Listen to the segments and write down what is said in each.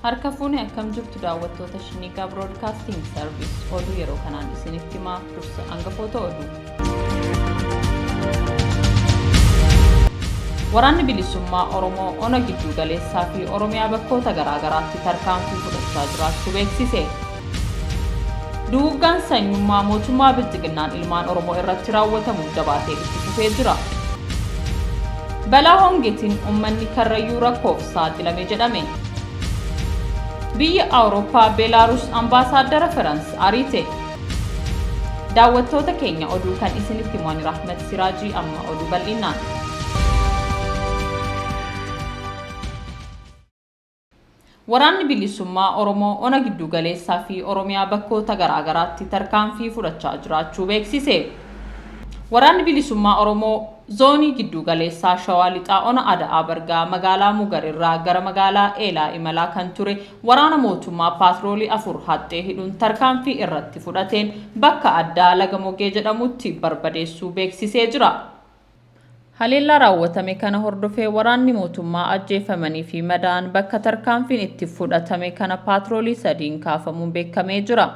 Harka fuune akkam jirtu daawwattoota SHINNIIGAA BROADCASTING SERVICE oduu yeroo kanaan isinitti himaa dursa hangafoota oduu. Waraanni bilisummaa Oromoo ona giddu galeessaa fi Oromiyaa bakkoota garaa garaatti tarkaanfii fudhachaa jiraachuu beeksise. Duguuggaan sanyummaa mootummaa bilxiginnaan ilmaan Oromoo irratti raawwatamu jabaatee itti fufee jira. Balaa hongeetiin uummanni karrayyuu rakkoof saaxilame jedhame. Biyya Awurooppaa Beelaarus ambaasaadara Firaans ariite. Daawwattoota keenya oduu kan isinitti himu Rahmat Siraajii amma oduu bal'inaan. Waraanni bilisummaa Oromoo ona giddu galeessaa fi Oromiyaa bakkoota garaa garaatti tarkaanfii fudhachaa jiraachuu beeksise. Waraanni bilisummaa Oromoo zoonii giddu galeessaa Shawaa Lixaa ona Ada'aa Bargaa magaalaa Mugar irraa gara magaalaa Eelaa imalaa kan ture waraana mootummaa paatroolii 4 haxxee hidhuun tarkaanfii irratti fudhateen bakka addaa laga Mogee jedhamutti barbadeessuu beeksisee jira. Haleellaa raawwatame kana hordofee waraanni mootummaa ajjeefamanii fi madaan bakka tarkaanfiin itti fudhatame kana paatroolii 3 kaafamuun beekamee jira.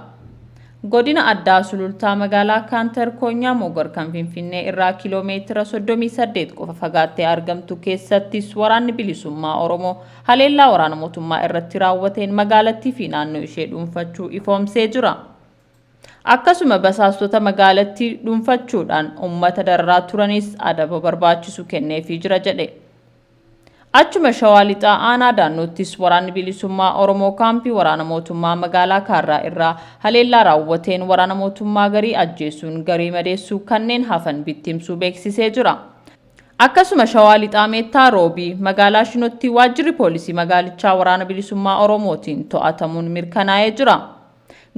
Godina addaa sulultaa magaalaa Kaantar Koonyaa Mogar kan Finfinnee irraa kiiloomeetira 38 qofa fagaattee argamtu keessattis waraanni bilisummaa Oromoo haleellaa waraana mootummaa irratti raawwateen magaalattii fi naannoo ishee dhuunfachuu ifoomsee jira. Akkasuma basaastota magaalattii dhuunfachuudhaan uummata dararaa turanis adaba barbaachisu kenneefii jira jedhe. Achuma Shawaa Lixaa aanaa daannoottis waraanni bilisummaa Oromoo kaampii waraana mootummaa magaalaa Kaarraa irraa haleellaa raawwateen waraana mootummaa garii ajjeesuun garii madeessuu kanneen hafan bittimsuu beeksisee jira. Akkasuma Shawaa Lixaa Meettaa Roobii magaalaa Shinootti waajjirri poolisii magaalichaa waraana bilisummaa Oromootiin to'atamuun mirkanaa'ee jira.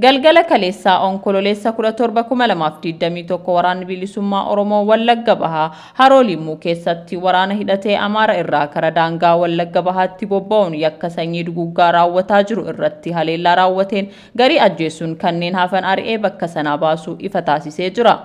Galgala kaleessaa Onkolooleessa 17/2021 waraanni bilisummaa Oromoo Wallagga Bahaa Haroo Limmuu keessatti waraana hidhatee Amaara irraa kara daangaa Wallagga Bahaatti bobba'uun yakka sanyii duguuggaa raawwataa jiru irratti haleellaa raawwateen garii ajjeesuun kanneen hafan ari'ee bakka sanaa baasuu ifa taasisee jira.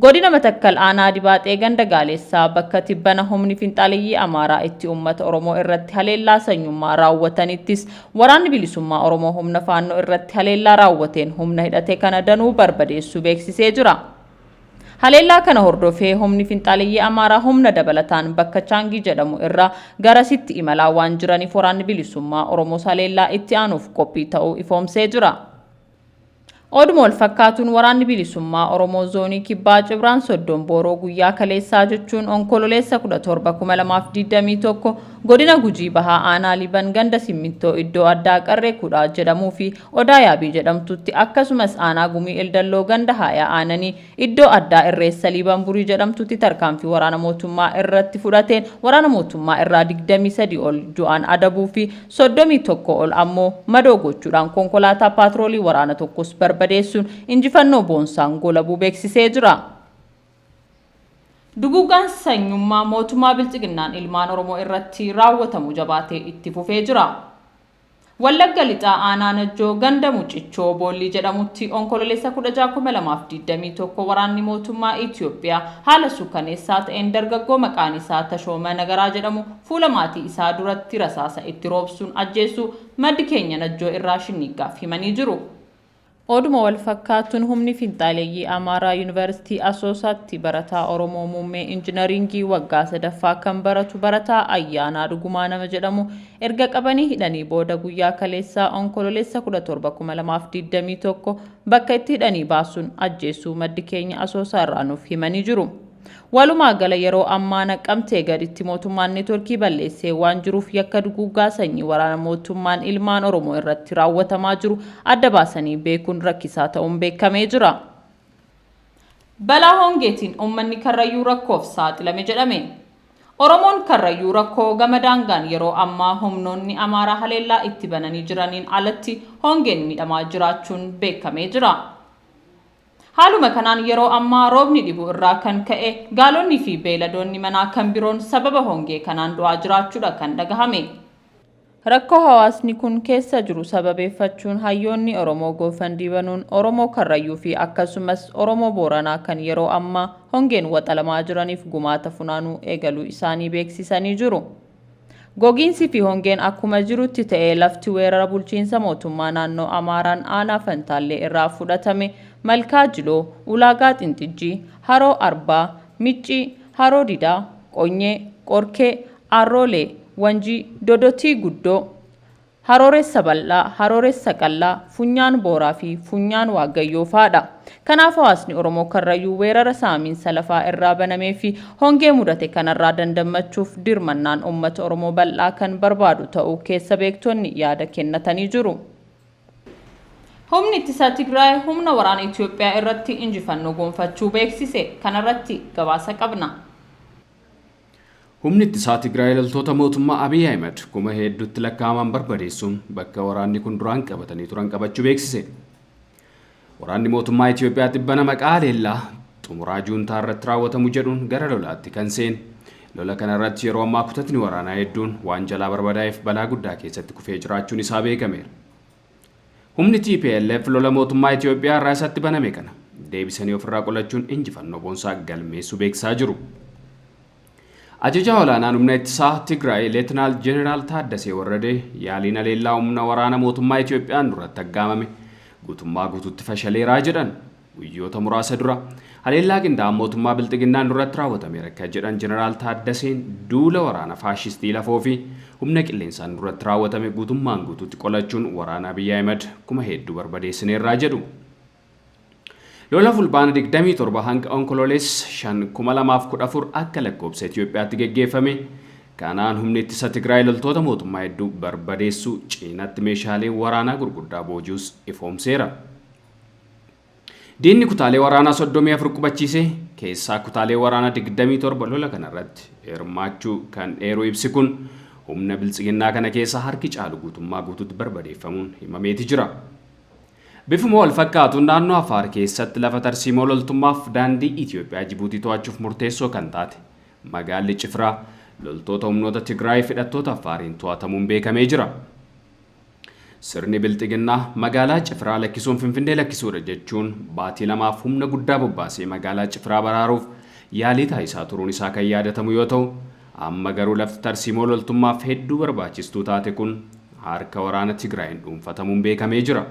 Godina Matakkal aanaa Dibaaxee ganda Gaaleessaa bakka tibbana humni finxaaliyyii Amaaraa itti uummata Oromoo irratti haleellaa sanyummaa raawwatanittis waraanni bilisummaa Oromoo humna faannoo irratti haleellaa raawwateen humna hidhatee kana danuu barbadeessuu beeksisee jira. Haleellaa kana hordofee humni finxaaliyyii Amaaraa humna dabalataan bakka Chaangii jedhamu irraa garasitti imalaa waan jiraniif waraanni bilisummaa Oromoo haleellaa itti aanuuf qophii ta'uu ifoomsee jira. Oduma wal fakkaatuun waraanni bilisummaa Oromoo zoonii kibbaa Cibraan Soddon Booroo guyyaa kaleessaa jechuun Onkolooleessa 17/2021 godina Gujii Bahaa aanaa Liban ganda Simmintoo iddoo addaa Qarree Kudhaa jedhamuu fi Odaa Yaabii jedhamtutti akkasumas aanaa Gumii Ildalloo ganda Haayaa aananii iddoo addaa Irreessa Liban Burii jedhamtutti tarkaanfii waraana mootummaa irratti fudhateen waraana mootummaa irraa 23 ol du'aan adabuu fi 31 ol ammoo madoo gochuudhaan konkolaataa paatroolii waraana tokkos barbadeessuun injifannoo boonsaan golabuu beeksisee jira. Duguuggaan sanyummaa mootummaa bilxiginnaan ilmaan Oromoo irratti raawwatamu jabaatee itti fufee jira. Wallagga Lixaa aanaa Najjoo ganda Mucichoo Boollii jedhamutti Onkolooleessa 16/2021 waraanni mootummaa Itoophiyaa haala suukaneessaa ta'een dargaggoo maqaan isaa Tashooma Nagaraa jedhamu fuula maatii isaa duratti rasaasa itti roobsuun ajjeesuu maddi keenya Najjoo irraa SHINNIIGAAF himanii jiru. Oduma wal fakkaatuun humni finxaaleeyyii Amaaraa Yuunivarsiitii Asoosaatti barataa Oromoo muummee injiinaringii waggaa 3ffaa kan baratu barataa Ayyaanaa Dhugumaa nama jedhamu erga qabanii hidhanii booda guyyaa kaleessaa Onkolooleessa 17/2021 bakka itti hidhanii baasuun ajjeesuu maddi keenya Asoosaa irraa nuuf himanii jiru. Walumaa gala yeroo ammaa Naqqamtee gaditti mootummaan neetworkii balleessee waan jiruuf yakka duguuggaa sanyii waraana mootummaan ilmaan Oromoo irratti raawwatamaa jiru adda baasanii beekuun rakkisaa ta'uun beekamee jira. Balaa hongeetiin uummanni karrayyuu rakkoof saaxilame jedhame. Oromoon karrayyuu rakkoo gama daangaan yeroo ammaa humnoonni Amaaraa haleellaa itti bananii jiraniin alatti hongeen miidhamaa jiraachuun beekamee jira. Haaluma kanaan yeroo ammaa roobni dhibuu irraa kan ka'e gaalonni fi beeladoonni manaa kan biroon sababa hongee kanaan du'aa jiraachuudha kan dhagahame. Rakkoo hawaasni kun keessa jiru sababeeffachuun hayyoonni Oromoo goofandii banuun Oromoo karrayyuu fi akkasumas Oromoo Booranaa kan yeroo ammaa hongeen waxalamaa jiraniif gumaata funaanuu eegaluu isaanii beeksisanii jiru. Gogiinsi fi hongeen akkuma jirutti ta'ee lafti weerara bulchiinsa mootummaa naannoo Amaaraan aanaa Fantaallee irraa fudhatame Malkaa Jiloo, Ulaagaa Xinxijjii, Haroo Arbaa, Miccii, Haroo Didaa, Qonyee, Qorkee, Arroolee, Wanjii, Dodotii Guddoo, Harooressa Bal'aa, Harooressa Qallaa, Funyaan Booraa fi Funyaan Waaggayyoo fa'aadha. Kanaaf hawaasni Oromoo karrayyuu weerara saamiinsa lafaa irraa banamee fi hongee mudate kanarraa dandamachuuf dirmannaan uummata Oromoo bal'aa kan barbaadu ta'uu keessa beektonni yaada kennatanii jiru. Humni ittisa Tigraay humna waraana Itoophiyaa irratti injifannoo gonfachuu beeksise. Kanarratti gabaasa qabna. Humni ittisa Tigraay loltoota mootummaa Abiy Ahmed kuma hedduutti lakkaa'aman barbadeessuun bakka waraanni kun duraan qabatanii turan qabachuu beeksise. Waraanni mootummaa Itoophiyaa tibbana maqaa leellaa xumuraa juuntaa irratti raawwatamu jedhuun gara lolaatti kan seene. Lola kana irratti yeroo ammaa kutatni waraanaa hedduun waan jalaa barbadaa'eef balaa guddaa keessatti kufee jiraachuun isaa beekameera. Humni TPLF lola mootummaa Itoophiyaa irraa isatti baname kana deebisanii ofirraa qolachuun injifannoo boonsaa galmeessuu beeksisaa jiru. Ajajaa olaanaan humna ittisaa Tigraay Leetinaal Jeneraal Taaddasee Warradee yaaliin leellaa humna waraana mootummaa Itoophiyaan duratti aggaamame guutummaa guutuutti fashaleeraa jedhan. Guyyoota muraasa dura haleellaa qindaa'aa mootummaa Bilxiginnaan duratti raawwatameera akka jedhan Jeneraal Taaddaseen duula waraana faashistii lafoo fi humna qilleensaan duratti raawwatame guutummaan guutuutti qolachuun waraana Abiy Ahmed kuma hedduu barbadeessineerraa jedhu. Lola fulbaana 27 hanga Onkolooleessa 2014 akka lakkoobsa Itoophiyaatti geggeeffame. Kanaan humni ittisa Tigraay loltoota mootummaa hedduu barbadeessuu cinaatti meeshaalee waraanaa gurguddaa booji'us ifoomseera. Diinni kutaalee waraanaa 34 qubachiisee keessaa kutaalee waraanaa 27 lola kanarratti hirmaachuu kan dheeru ibsi kun humna biltsiginnaa kana keessa harki caalu guutummaa guutuutti barbadeeffamuun himameeti jira. Bifuma wal fakkaatuun naannoo Afaar keessatti lafa tarsiimoo loltummaaf daandii Itoophiyaa Jibuutii to'achuuf murteessoo kan taate magaalli Cifraa loltoota humnoota Tigraay fidhattoota Afaariin to'atamuun beekamee jira. Sirni bilxiginnaa magaalaa Cifraa lakkisuun Finfinnee lakkisuudha jechuun baatii lamaaf humna guddaa bobbaasee magaalaa Cifraa baraaruuf yaalii taasisaa turuun isaa kan yaadatamu yoo ta'u, amma garuu lafti tarsiimoo loltummaaf hedduu barbaachistuu taate kun harka waraana Tigraayin dhuunfatamuun beekamee jira.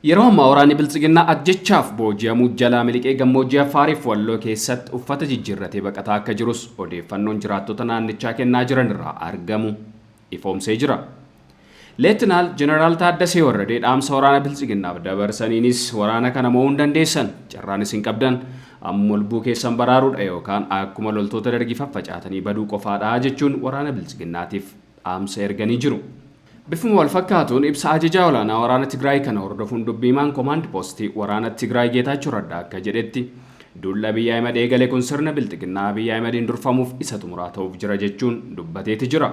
Yeroo ammaa waraanni biltsiginnaa ajjechaaf booji'amuu jalaa miliqee gammoojjii Afaariif Walloo keessatti uffata jijjiirratee baqataa akka jirus odeeffannoon jiraattota naannichaa kennaa jiran irraa argamu ifoomsee jira. Leetinaal Jeneraal Taaddasee Warradee dhaamsa waraana biltsiginnaaf dabarsaniinis waraana kana mo'uu dandeessan carraanis hin qabdan amma lubbuu keessan baraaruudha yookaan akkuma loltoota dargii faffacaatanii baduu qofaadha jechuun waraana biltsiginnaatiif dhaamsa erganii jiru. Bifuma wal fakkaatuun ibsa ajajaa olaanaa waraana Tigraay kana hordofuun dubbiimaan koomaand poostii waraana Tigraay Geetaachoo Raddaa akka jedhetti duula Abiy Ahmed eegale kun sirna bilxiginnaa Abiy Ahmediin durfamuuf isa xumuraa ta'uuf jira jechuun dubbateeti jira.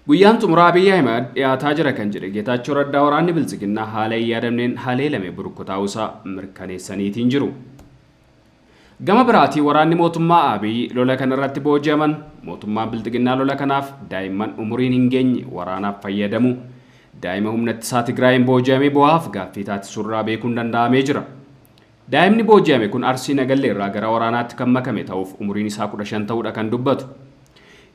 Guyyaan xumuraa Abiy Ahmed dhiyaataa jira kan jedhe Geetaachoo Raddaa waraanni bilxiginnaa haala hin yaadamneen haleelame burkutaa'uusaa mirkaneessaniitiin jiru. Gama biraatii waraanni mootummaa Abiy lola kanarratti booji'aman mootummaan bilxiginnaa lola kanaaf daa'imman umuriin hin geenye waraanaaf fayyadamu daa'ima humna ittisaa Tigraayin booji'ame bu'aaf gaaffii taasisurraa beekuun danda'amee jira. Daa'imni booji'ame kun Arsii Nagallee irraa gara waraanaatti kan makame ta'uuf umuriin isaa 15 ta'uudha kan dubbatu.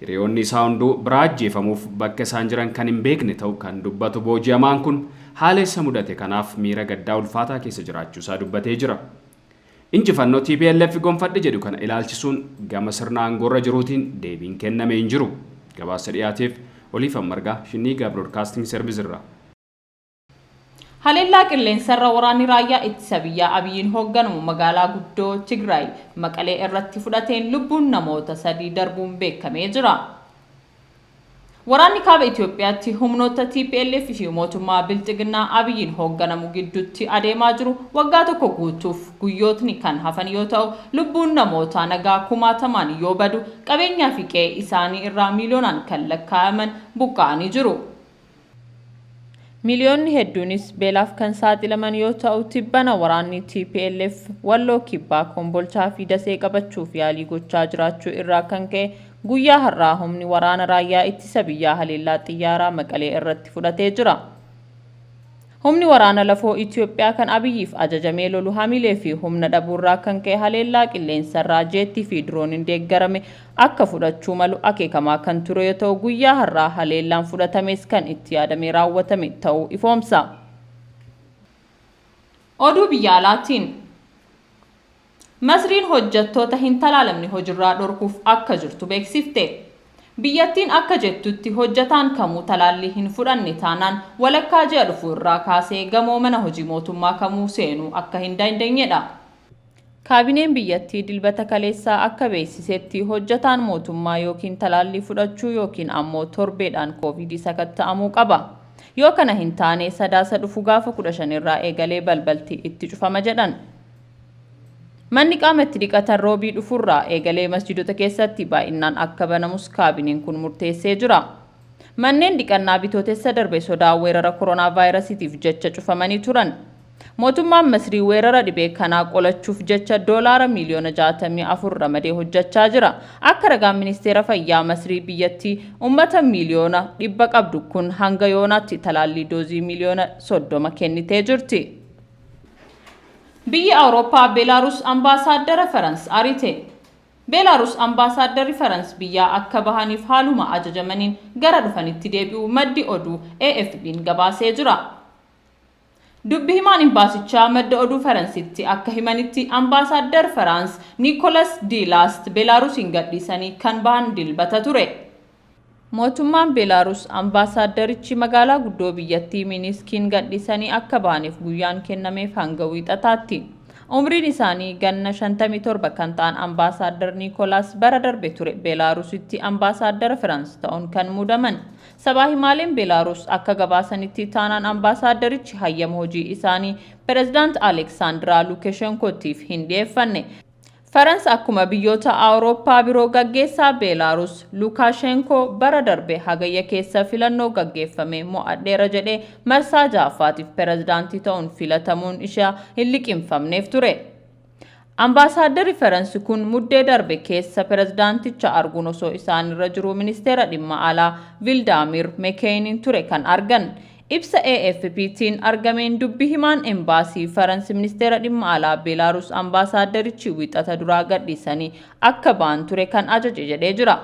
Hiriyoonni isaa hunduu biraa ajjeefamuuf bakka isaan jiran kan hin beekne ta'u kan dubbatu booji'amaan kun haala isa mudate kanaaf miira gaddaa ulfaataa keessa jiraachuusaa dubbatee jira. Injifannoo TPLF gonfadhe jedhu kana ilaalchisuun gama sirna aangoorra jiruutiin deebiin kennamee hin jiru. Gabaasa dhiyaateef Oliifan Margaa Shinniigaa Broadcasting Service irraa. Haleellaa qilleensarra waraanni raayyaa ittisa biyyaa Abiyyiin hoogganamu magaalaa guddoo Tigraay Maqalee irratti fudhateen lubbuun namoota 3 darbuun beekamee jira. Waraanni kaaba Itoophiyaatti humnoota TPLF fi mootummaa bilxiginnaa Abiyyiin hoogganamu gidduutti adeemaa jiru waggaa tokko guutuuf guyyootni kan hafan yoo ta'u lubbuun namoota nagaa kumaatamaan yoo badu qabeenyaa fi qe'ee isaanii irraa miiliyoonaan kan lakkaa'aman buqqa'anii jiru. Miliyoonni hedduunis beelaaf kan saaxilaman yoo ta'u tibbana waraanni TPLF Walloo Kibbaa Kombolchaa fi Dasee qabachuuf yaalii gochaa jiraachuu irraa kan ka'e guyyaa har'aa humni waraana raayyaa ittisa biyyaa haleellaa xiyyaaraa Maqalee irratti fudhatee jira. Humni waraana lafoo Itoophiyaa kan Abiyyiif ajajamee lolu hamilee fi humna dhabuurraa kan ka'e haleellaa qilleensarraa jeettii fi dirooniin deeggarame akka fudhachuu malu akeekamaa kan ture yoo ta'u guyyaa har'aa haleellaan fudhatames kan itti yaadamee raawwatame ta'uu ifoomsa. Oduu biyya alaatiin Masriin hojjettoota hin talaalamne hojiirraa dhorkuuf akka jirtu beeksifte. Biyyattiin akka jettutti hojjetaan kamuu talaallii hin fudhanne taanaan walakkaa ji'a dhufu irraa kaasee gamoo mana hojii mootummaa kamuu seenuu akka hin dandeenyedha. Kaabineen biyyattii dilbata kaleessaa akka beeksisetti hojjetaan mootummaa yookiin talaallii fudhachuu yookiin ammoo torbeedhaan koovidii sakatta'amuu qaba. Yoo kana hin taane sadaasa dhufu gaafa 15 irraa eegalee balbalti itti cufama jedhan. Manni qaama itti dhiqatan roobii dhufurraa eegalee masjidota keessatti baay'inaan akka banamus kaabineen kun murteessee jira. Manneen dhiqannaa bitootessa darbe sodaa weerara koronaa vaayirasiitiif jecha cufamanii turan. Mootummaan Masrii weerara dhibee kanaa qolachuuf jecha doolaara miliyoona 64 ramadee hojjechaa jira. Akka ragaan ministeera fayyaa Masrii biyyattii uummata miliyoona 100 qabdu kun hanga yoonaatti talaallii doozii miliyoona 30 kennitee jirti. Biyya Awurooppaa Beelaarus ambaasaaddara Faransa ariite. Beelaarus ambaasaaddari Faransa biyyaa akka bahaniif haaluma ajajamaniin gara dhufanitti deebi'u maddi oduu AFP'n gabaasee jira. Dubbi himaan imbaasichaa madda oduu Faransitti akka himanitti ambaasaaddar Faransa Nicolas Dilast Beelaarusin gadhiisanii kan bahan dilbata ture. Mootummaan Beelaarus ambaasaaddarichi magaalaa guddoo biyyattii Miniskiin gadhiisanii akka bahaniif guyyaan kennameef hanga wiixataatti. Umriin isaanii ganna 57 kan ta'an ambaasaaddar Nicolas bara darbe ture Beelaarusitti ambaasaaddara Faransa ta'uun kan muudaman. Sabaa himaaleen Beelaarus akka gabaasanitti taanaan ambaasaaddarichi hayyama hojii isaanii pireezidaant Aleksaandiraa Lukashenkootiif hin dhiyeeffanne. Faransa akkuma biyyoota Awurooppaa biroo gaggeessaa Beelaarus Lukashenkoo bara darbe hagayya keessa filannoo gaggeeffame mo'adheera jedhee marsaa ja'affaatiif pireezidaantii ta'uun filatamuun ishee hin liqimfamneef ture. Ambaasaaddari Faransi kun muddee darbe keessa pireezidaanticha arguun osoo isaanirra jiru ministeera dhimma alaa Vildaamir Mekeeniin ture kan argan. Ibsa AFP'tiin argameen dubbi himaan embaasii Faransi ministeera dhimma alaa Beelaarus ambaasaaddarichi wiixata duraa gadhiisanii akka ba'an ture kan ajaje jedhee jira.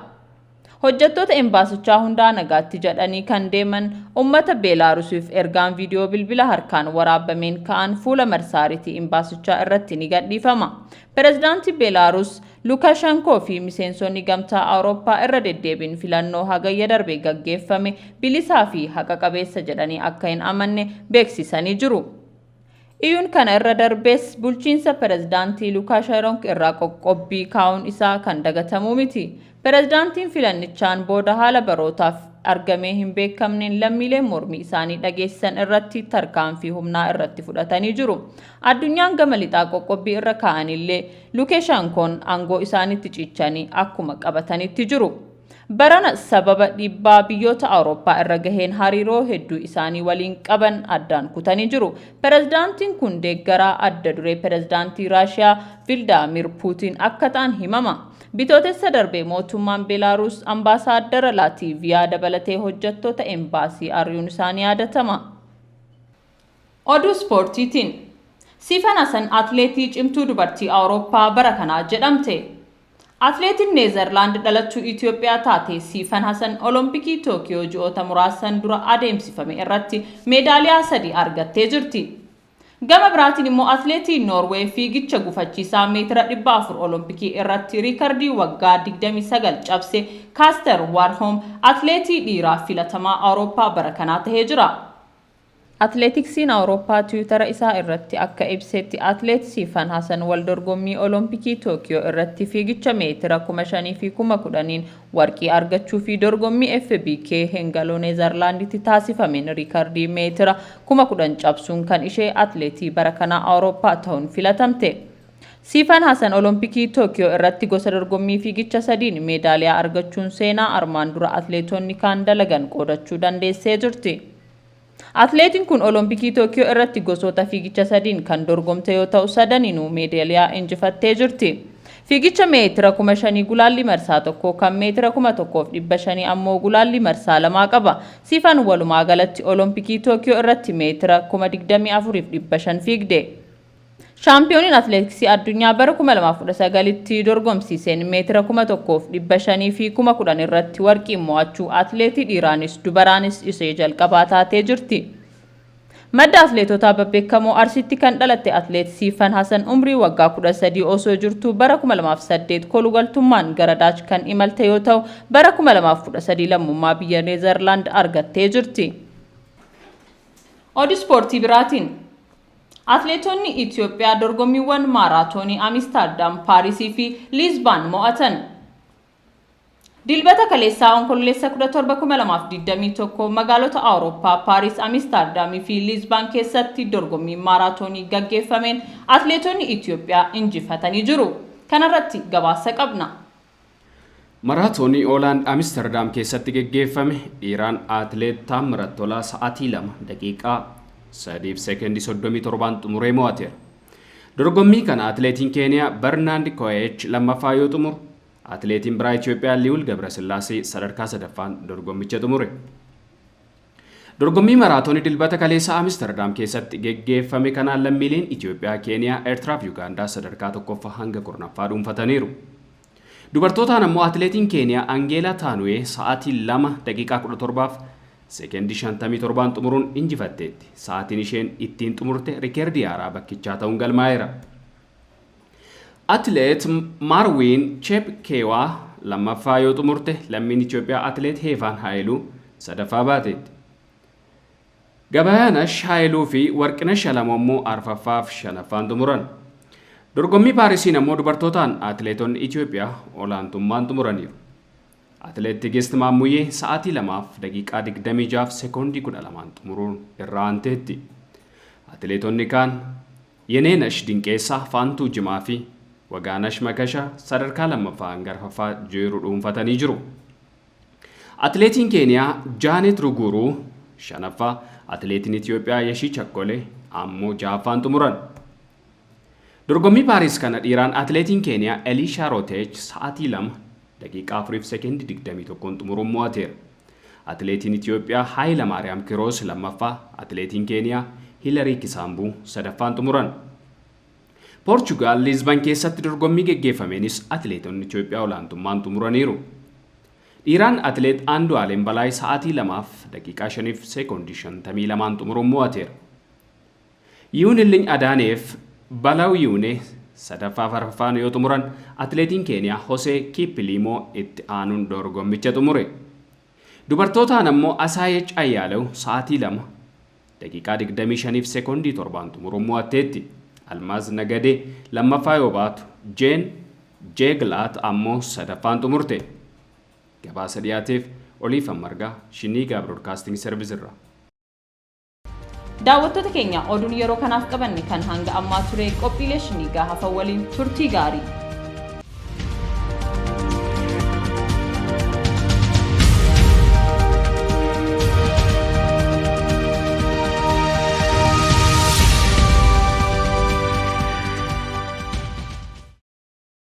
Hojjettoota embaasichaa hundaa nagaatti jedhanii kan deeman uummata Beelaarusiif ergaan viidiyoo bilbila harkaan waraabameen ka'an fuula marsaariitii embaasichaa irratti ni gadhiifama. Pireezidaantii Beelaarus Lukashenkoo fi miseensonni gamtaa Awurooppaa irra deddeebiin filannoo hagayya darbe gaggeeffame bilisaa fi haqa qabeessa jedhanii akka hin amanne beeksisanii jiru. Iyyuun kana irra darbees bulchiinsa pireezidaantii Lukashenkoo irraa qoqqobbii kaa'uun isaa kan dagatamuu miti. Pireezidaantiin filannichaan booda haala barootaaf argamee hin beekamneen lammiileen mormii isaanii dhageessisan irratti tarkaanfii humnaa irratti fudhatanii jiru. Addunyaan gama lixaa qoqqobbii irra kaa'anillee Lukashenkoon aangoo isaanitti cichanii akkuma qabatanitti jiru. Barana sababa dhiibbaa biyyoota Awurooppaa irra gaheen hariiroo hedduu isaanii waliin qaban addaan kutanii jiru. Pireezidaantiin kun deeggaraa adda duree pireezidaantii Raashiyaa Vildaamir Puutiin akka ta'an himama. Bitootessa darbe mootummaan Beelaarus ambaasaaddara Laatiiviyaa dabalatee hojjettoota embaasii ari'uun isaanii yaadatama. Oduu ispoortiitiin Siifan Hasan atleetii cimtuu dubartii Awurooppaa bara kanaa jedhamte. Atleetiin Neezerlaand dhalattuu Itoophiyaa taate Siifan Hasan Olompikii Tookiyoo ji'oota muraasan dura adeemsifame irratti meedaaliyaa 3 argattee jirti. Gama biraatiin immoo atleetii Noorweey fiigicha gufachiisaa meetira 400 Olompikii irratti riikardii waggaa 29 cabse Kaaster Warholm atleetii dhiiraa filatamaa Awurooppaa bara kanaa tahee jira. Atleetiksiin Awurooppaa Tiwiitara isaa irratti akka ibsetti atleet Siifan Hasan wal dorgommii Olompikii Tookiyoo irratti fiigicha meetira 5,000 fi 10,000 warqii argachuu fi dorgommii FBK Hengaloo Neezerlaanditti taasifameen riikardii meetira 10,000 cabsuun kan ishee atleetii bara kanaa Awurooppaa ta'uun filatamte. Siifan Hasan Olompikii Tookiyoo irratti gosa dorgommii fiigicha 3 meedaaliyaa argachuun seenaa armaan dura atleetonni kaan dalagan qoodachuu dandeessee jirti. Atleetiin kun Olompikii Tookiyoo irratti gosoota fiigicha 3 kan dorgomte yoo ta'u 3 meedaaliyaa injifattee jirti. Fiigicha meetira 5,000 gulaalli marsaa tokko kan meetira 1,500 ammoo gulaalli marsaa lamaa qaba. Siifan walumaa galatti Olompikii Tookiyoo irratti meetira 24,500 fiigde. Shaampiyooniin atileetiksii addunyaa bara 2019tti dorgomsiiseen meetira 1,500 fi 10,000 irratti warqii mo'achuu atileetii dhiiraanis dubaraanis ishee jalqabaa taatee jirti. Madda atileetotaa babbeekamoo Arsiitti kan dhalatte atileet Siifan Hasan umrii waggaa 13 osoo jirtu bara 2008 kolugaltummaan gara Daach kan imalte yoo ta'u bara 2013 lammummaa biyya Neezerlaand argattee jirti. Oduu ispoortii biraatiin Atileetonni Itoophiyaa dorgommiiwwan maaraatoonii Amsterdam, Paarisii fi Liizbaan mo'atan. Dilbata kaleessaa Onkolooleessa 17 2021 magaalota Awurooppaa Paaris, Amsterdam fi Liizbaan keessatti dorgommii maaraatoonii gaggeeffameen atileetonni Itoophiyaa injifatanii jiru. Kanarratti gabaasa qabna. Maaraatoonii Hoolaand Amsterdam keessatti gaggeeffame dhiiraan atileet Taamiraat Tolaa sa'aatii 2 daqiiqaa 3 seekondii 37 xumuree mo'ateera. Dorgommii kana atileetiin Keenya Barnaand Koech lammaffaa yoo xumuru, atileetiin biraa Itoophiyaa Liwul Gabrasillaasee sadarkaa sadaffaan dorgommicha xumure. Dorgommii maaraatoonii dilbata kaleessaa Amsterdam keessatti gaggeeffame kanaan lammiileen Itoophiyaa, Keeniyaa, Eertiraa fi Ugaandaa sadarkaa tokkoffaa hanga kurnaffaa dhuunfataniiru. Dubartootaan ammoo atileetiin Keeniyaa Angeelaa Taanuwee sa'aatii 2 daqiiqaa 17 seekondii 57 xumuruun injifatteetti. Sa'aatiin isheen ittiin xumurte rikeerdii haaraa bakkichaa ta'uun galmaa'eera. Atileet Maarwiin Chepkeewaa lammaffaa yoo xumurte, lammiin Itoophiyaa atileet Heefaan Haayiluu sadaffaa baateetti. Gabayaanash Haayiluu fi Warqinash Alamoo ammoo arfaffaa fi shanaffaan xumuran. Dorgommii Paarisiin ammoo dubartootaan atileetonni Itoophiyaa olaantummaan xumuraniiru. Atileet Tigist Maammuyyee sa'aatii 2 daqiiqaa 26 seekondii 12 xumuruun irraa aanteetti. Atileetonni kaan Yeneenash Dinqeessaa, Faantuu Jimaa fi Wagaanash Makashaa sadarkaa lammaffaa hanga arfaffaa jiru dhuunfatanii jiru. Atileetiin Keeniyaa Jaanet Ruguruu shanaffaa, atileetiin Itoophiyaa Yeshii Chakkolee ammoo ja'affaan xumuran. Dorgommii Paaris kana dhiiraan atileetiin Keeniyaa Elishaa Rootech sa'aatii 2 daqiiqaa 4 seekondii 21 xumuruun mo'ateera. Atileetiin Itoophiyaa Haayila Maariyaam Kiroos lammaffaa, atileetiin Keeniyaa Hilarii Kisaambuu sadaffaan xumuran. Poorchugaal Liizbaan keessatti dorgommii gaggeeffameenis atileetonni Itoophiyaa olaantummaan xumuraniiru. Dhiiraan atileet Andu'aalem Balaay sa'aatii 2 daqiiqaa 5 seekondii 52 xumuruun mo'ateera. Yihuunilliin Adaaneef Balaaw Yihuunee sadaffaa arfaffaan yoo xumuran, atileetiin Keeniyaa Hosee Kippiliimoo itti aanuun dorgommicha xumure. Dubartootaan ammoo Asaayech Ayyaalew sa'aatii 2 daqiiqaa 25 seekondii 7 xumuruun mo'atteetti. Almaaz Nagadee lammaffaa yoo baatu, Jeen Jeeglaat ammoo sadaffaan xumurte. Gabaasa dhiyaateef Oliifan Margaa, Shinniigaa Broadcasting Service irraa. Daawwattoota keenya oduun yeroo kanaaf qabanne kan hanga ammaa ture qophiilee Shinniigaa hafan waliin turtii gaarii.